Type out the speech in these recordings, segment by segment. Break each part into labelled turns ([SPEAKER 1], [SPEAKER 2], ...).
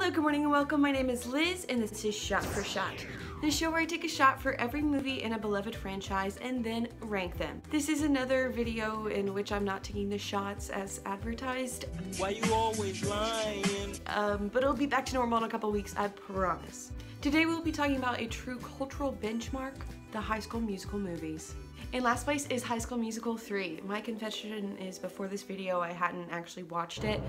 [SPEAKER 1] Hello, good morning and welcome. My name is Liz and this is Shot for Shot, the show where I take a shot for every movie in a beloved franchise and then rank them. This is another video in which I'm not taking the shots as advertised.
[SPEAKER 2] Why you always lying?
[SPEAKER 1] But it'll be back to normal in a couple weeks, I promise. Today we'll be talking about a true cultural benchmark, the High School Musical movies. In last place is High School Musical 3. My confession is before this video I hadn't actually watched it.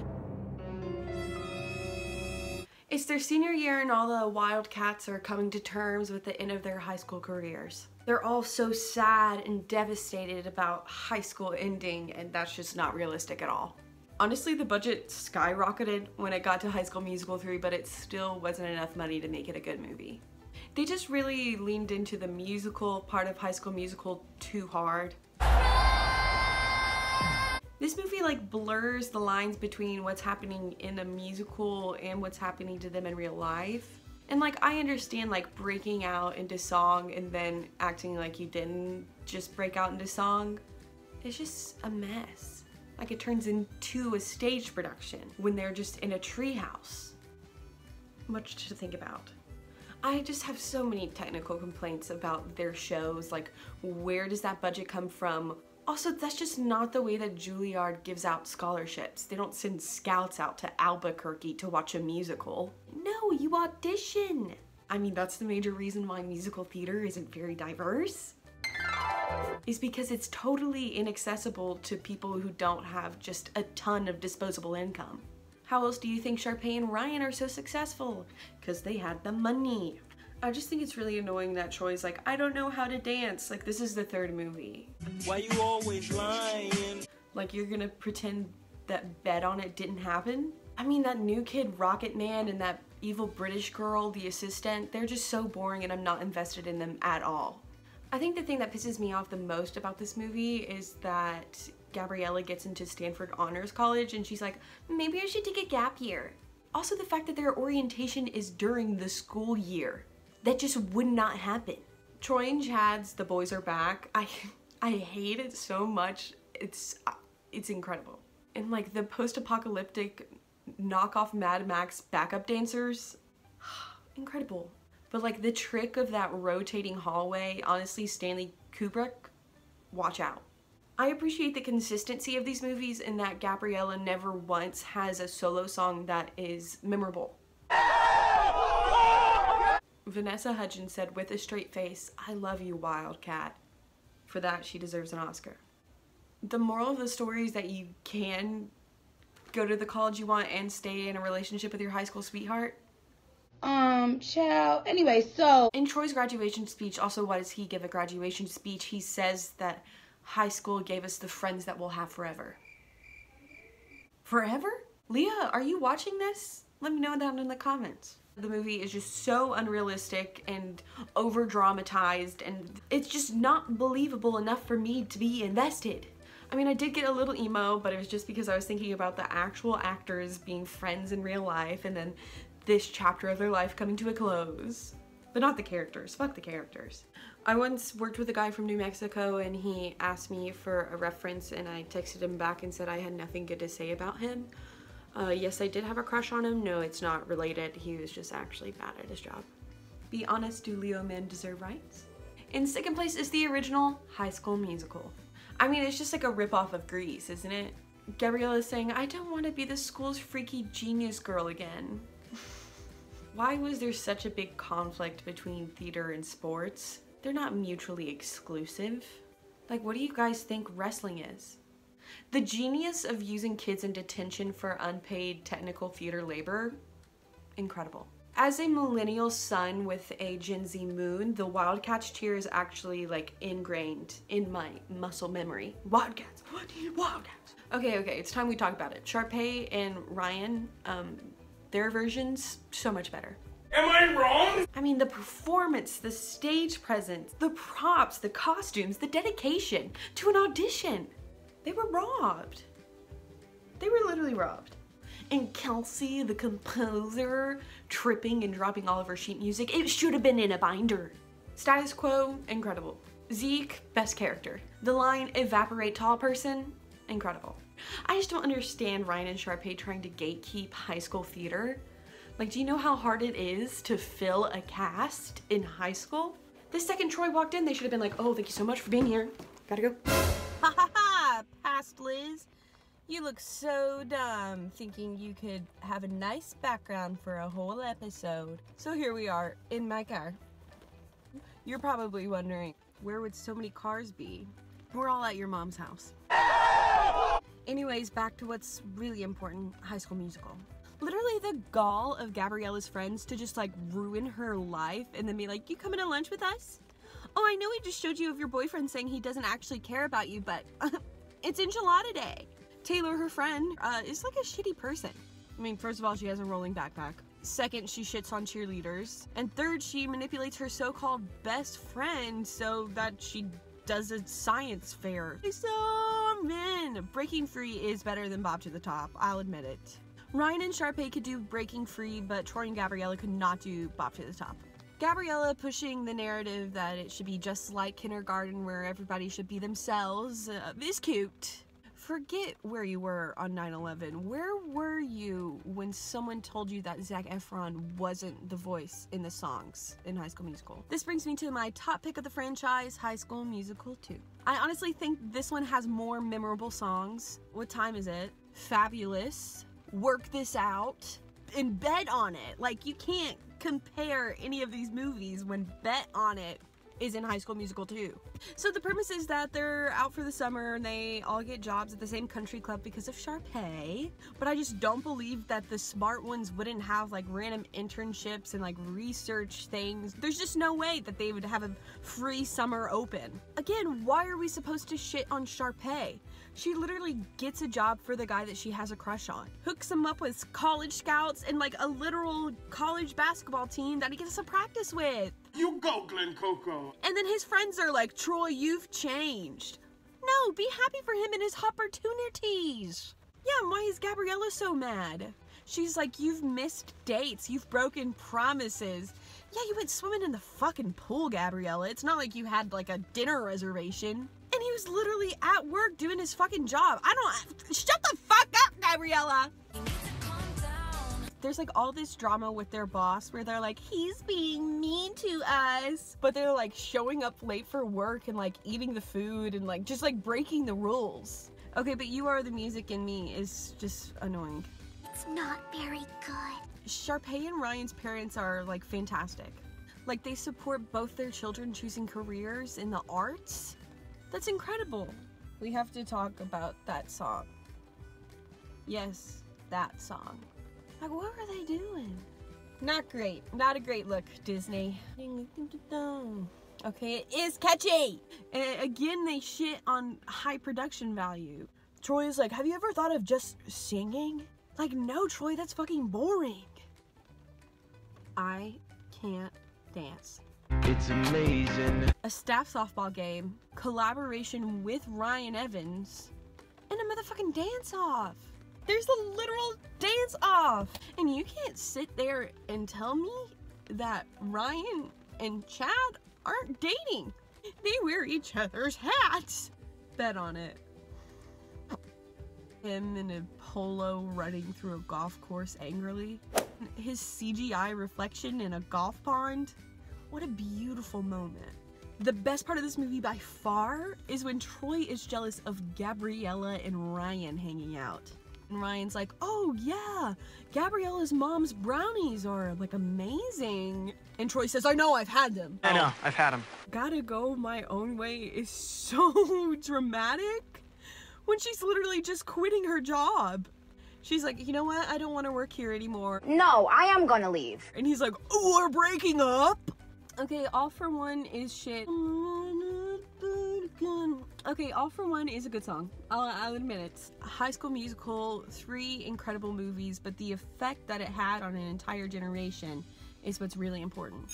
[SPEAKER 1] It's their senior year and all the Wildcats are coming to terms with the end of their high school careers. They're all so sad and devastated about high school ending, and that's just not realistic at all. Honestly, the budget skyrocketed when it got to High School Musical 3, but it still wasn't enough money to make it a good movie. They just really leaned into the musical part of High School Musical too hard. This movie like blurs the lines between what's happening in a musical and what's happening to them in real life. And like I understand like breaking out into song and then acting like you didn't just break out into song. It's just a mess. Like it turns into a stage production when they're just in a treehouse. Much to think about. I just have so many technical complaints about their shows, like where does that budget come from? Also, that's just not the way that Juilliard gives out scholarships. They don't send scouts out to Albuquerque to watch a musical. No, you audition. I mean, that's the major reason why musical theater isn't very diverse. Is because it's totally inaccessible to people who don't have just a ton of disposable income. How else do you think Sharpay and Ryan are so successful? Because they had the money. I just think it's really annoying that Troy's like, I don't know how to dance. Like, this is the third movie.
[SPEAKER 2] Why you always lying?
[SPEAKER 1] Like, you're gonna pretend that Bet on It didn't happen? I mean, that new kid, Rocket Man, and that evil British girl, the assistant, they're just so boring and I'm not invested in them at all. I think the thing that pisses me off the most about this movie is that Gabriella gets into Stanford Honors College and she's like, maybe I should take a gap year. Also, the fact that their orientation is during the school year. That just would not happen. Troy and Chad's The Boys Are Back. I hate it so much. It's incredible. And like the post-apocalyptic knockoff Mad Max backup dancers, incredible. But like the trick of that rotating hallway, honestly, Stanley Kubrick, watch out. I appreciate the consistency of these movies in that Gabriella never once has a solo song that is memorable. Vanessa Hudgens said with a straight face, I love you, Wildcat. For that, she deserves an Oscar. The moral of the story is that you can go to the college you want and stay in a relationship with your high school sweetheart.
[SPEAKER 3] Child. Anyway, so.
[SPEAKER 1] In Troy's graduation speech, also why does he give a graduation speech? He says that high school gave us the friends that we'll have forever. Forever? Leah, are you watching this? Let me know down in the comments. The movie is just so unrealistic and over dramatized and it's just not believable enough for me to be invested. I mean, I did get a little emo, but it was just because I was thinking about the actual actors being friends in real life and then this chapter of their life coming to a close. But not the characters, fuck the characters. I once worked with a guy from New Mexico and he asked me for a reference and I texted him back and said I had nothing good to say about him. Yes, I did have a crush on him. No, it's not related. He was just actually bad at his job. Be honest, do Leo men deserve rights? In second place is the original High School Musical. I mean, it's just like a ripoff of Grease, isn't it? Gabriella is saying, I don't want to be the school's freaky genius girl again. Why was there such a big conflict between theater and sports? They're not mutually exclusive. Like, what do you guys think wrestling is? The genius of using kids in detention for unpaid technical theater labor, incredible. As a millennial son with a Gen Z moon, the Wildcats cheer is actually like ingrained in my muscle memory. Wildcats, Wildcats. Okay, it's time we talk about it. Sharpay and Ryan, their versions, so much better.
[SPEAKER 2] Am I wrong?
[SPEAKER 1] I mean, the performance, the stage presence, the props, the costumes, the dedication to an audition. They were robbed. They were literally robbed. And Kelsey, the composer, tripping and dropping all of her sheet music, it should have been in a binder. Status Quo, incredible. Zeke, best character. The line, evaporate tall person, incredible. I just don't understand Ryan and Sharpay trying to gatekeep high school theater. Like, do you know how hard it is to fill a cast in high school? The second Troy walked in, they should have been like, oh, thank you so much for being here. Gotta go.
[SPEAKER 3] Ha ha ha! Past Liz. You look so dumb thinking you could have a nice background for a whole episode. So here we are in my car. You're probably wondering, where would so many cars be? We're all at your mom's house. Anyways, back to what's really important, High School Musical. Literally the gall of Gabriella's friends to just like ruin her life and then be like, you coming to lunch with us? Oh, I know we just showed you of your boyfriend saying he doesn't actually care about you, but it's enchilada day. Taylor, her friend, is like a shitty person. I mean, first of all, she has a rolling backpack. Second, she shits on cheerleaders. And third, she manipulates her so-called best friend so that she does a science fair. So, man, Breaking Free is better than Bob to the Top. I'll admit it. Ryan and Sharpay could do Breaking Free, but Troy and Gabriella could not do Bob to the Top. Gabriella pushing the narrative that it should be just like kindergarten where everybody should be themselves is cute. Forget where you were on 9/11. Where were you when someone told you that Zac Efron wasn't the voice in the songs in High School Musical? This brings me to my top pick of the franchise, High School Musical 2. I honestly think this one has more memorable songs. What time is it? Fabulous. Work This Out. And Bet on It. Like, you can't compare any of these movies when Bet on It is in High School Musical 2. So the premise is that they're out for the summer and they all get jobs at the same country club because of Sharpay. But I just don't believe that the smart ones wouldn't have like random internships and like research things. There's just no way that they would have a free summer open. Again, why are we supposed to shit on Sharpay? She literally gets a job for the guy that she has a crush on. Hooks him up with college scouts and like a literal college basketball team that he gets to practice with.
[SPEAKER 2] You go, Glen Coco.
[SPEAKER 3] And then his friends are like, Troy, you've changed. No, be happy for him and his opportunities. Yeah, and why is Gabriella so mad? She's like, you've missed dates, you've broken promises. Yeah, you went swimming in the fucking pool, Gabriella. It's not like you had like a dinner reservation. And he was literally at work doing his fucking job. Shut the fuck up, Gabriella! There's like all this drama with their boss where they're like, he's being mean to us. But they're like showing up late for work and like eating the food and like just like breaking the rules. Okay, but You Are the Music in Me is just annoying.
[SPEAKER 4] It's not very good.
[SPEAKER 3] Sharpay and Ryan's parents are like fantastic. Like they support both their children choosing careers in the arts. That's incredible. We have to talk about that song. Yes, that song. Like, what were they doing? Not great. Not a great look, Disney. Okay, it is catchy. And again, they shit on high production value. Troy is like, have you ever thought of just singing? Like, no, Troy, that's fucking boring. I can't dance.
[SPEAKER 2] It's amazing.
[SPEAKER 3] A staff softball game, collaboration with Ryan Evans, and a motherfucking dance-off. There's a literal dance-off. And you can't sit there and tell me that Ryan and Chad aren't dating. They wear each other's hats. Bet on it. Him in a polo running through a golf course angrily. His CGI reflection in a golf pond. What a beautiful moment. The best part of this movie by far is when Troy is jealous of Gabriella and Ryan hanging out. And Ryan's like, oh yeah, Gabriella's mom's brownies are like amazing. And Troy says, I know, I've had them.
[SPEAKER 2] I know, I've had them.
[SPEAKER 3] Gotta go my own way is so dramatic when she's literally just quitting her job. She's like, you know what? I don't want to work here anymore.
[SPEAKER 4] No, I am gonna leave.
[SPEAKER 3] And he's like, oh, we're breaking up? Okay, All For One is shit. Okay, All For One is a good song. I'll admit it. High School Musical, 3 incredible movies, but the effect that it had on an entire generation is what's really important.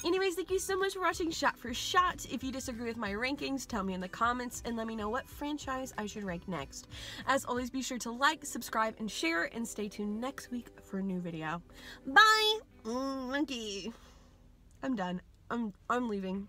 [SPEAKER 3] Anyways, thank you so much for watching Shot for Shot. If you disagree with my rankings, tell me in the comments and let me know what franchise I should rank next. As always, be sure to like, subscribe, and share, and stay tuned next week for a new video. Bye! Monkey. I'm done. I'm leaving.